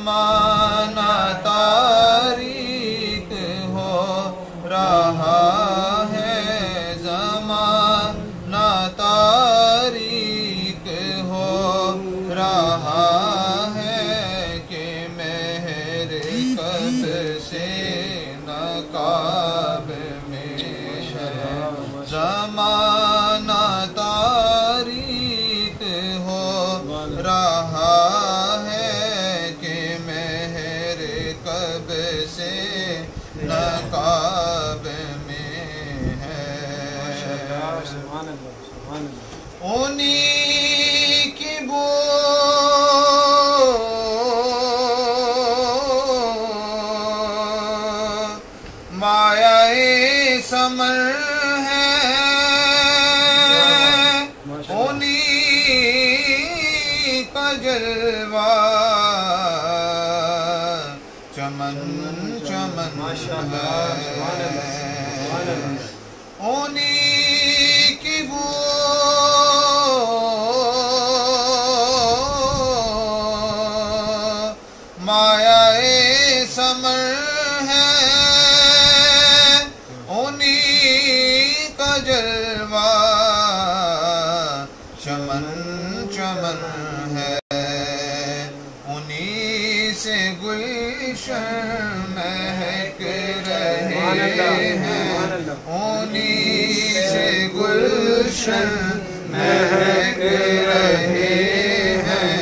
زمانہ تاریک ہو رہا ہے، زمانہ تاریک ہو رہا ہے کہ مہر کب سے نقاب میں ہے، زمانہ تاریک ہو رہا ہے کہ مہر کب سے نقاب میں ہے۔ انہی کی بو مایہ ثمر ہے، انہی کا جلوہ چمن چمن ہے، انہی کی بو مایہ ثمر ہے، انہی کا جلوہ چمن چمن ہے، انہی سے گلشن مہک رہے ہیں، انہی سے گلشن مہک رہے ہیں،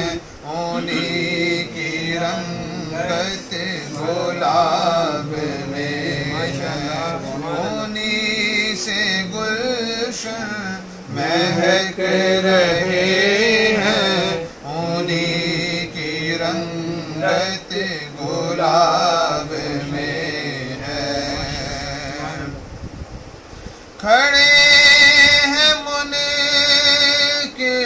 انہی کی رنگت گلاب میں ہے، انہی سے گلشن مہک رہے ہیں، انہی کی رنگت گلاب میں ہے۔ کھڑے ہیں منکر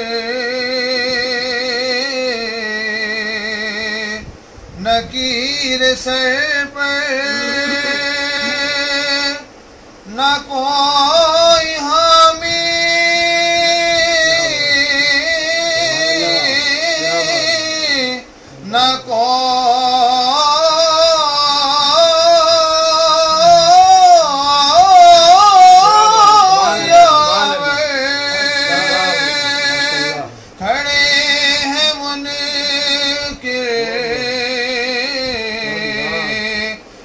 نکیر سر پر، نہ کوئی حامی نہ کوئی آور، کھڑے ہیں منکر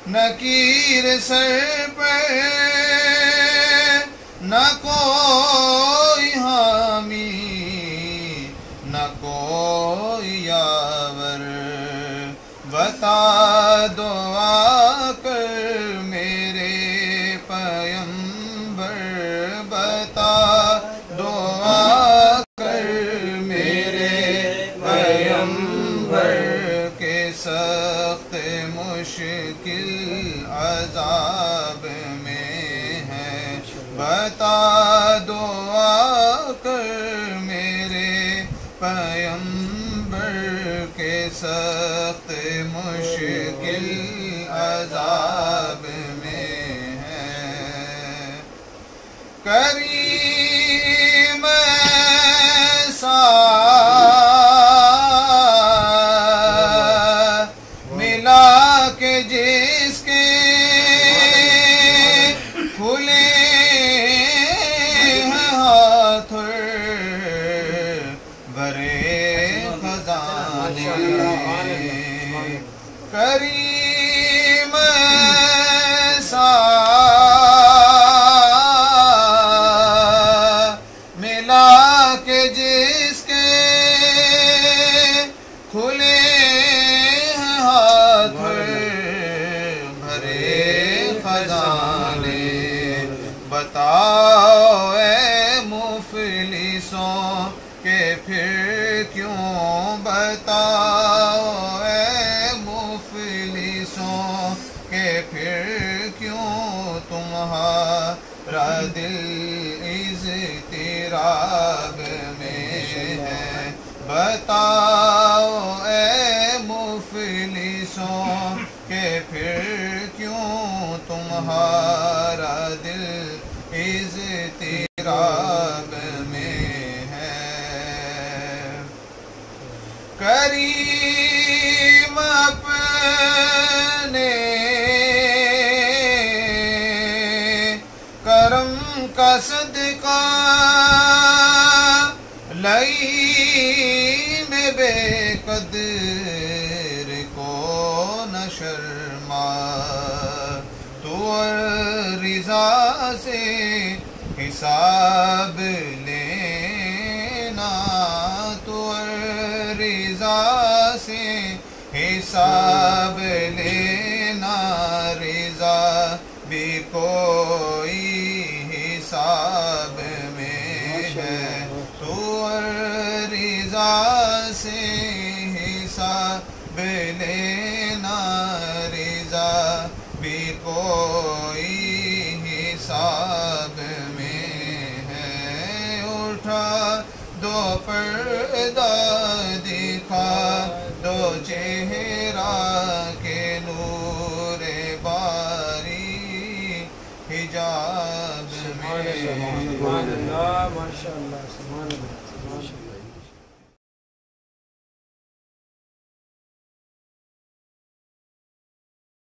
نکیر سر پر، نہ کوئی حامی نہ کوئی یاور، بتا دو آ کر میرے پیمبر، بتا دو آ کر میرے پیمبر کے سخت مشکل عذاب میں ہے، بتا دو آ کر میرے پیمبر کے سخت مشکل عذاب میں ہے۔ کریم ایسا ملا کہ جس کے کھلے ہیں ہاتھ بھرے خزانے، کریم ایسا ملا کہ جس کے کھلے ہیں ہاتھ بھرے خزانے، بتاؤ اے مفلسوں کہ پھر کیوں، بتاؤ اے مفلسوں کہ پھر کیوں تمہارا دل اضطراب میں ہے، بتاؤ اے مفلسوں کہ پھر کیوں تمہارا دل اضطراب میں ہے۔ کریم نے کرم کا صدقہ لئی میں بے قدر کو نہ شرما تو رضا سے حساب لینا تو رضا سے حساب لینا رضا بھی کوئی حساب میں ہے تو رضا سے حساب لینا رضا بھی کوئی حساب میں ہے اٹھا دو پردہ دکھا دو چہرہ کے نور باری حجاب میں سبحان اللہ ماشاء اللہ سبحان اللہ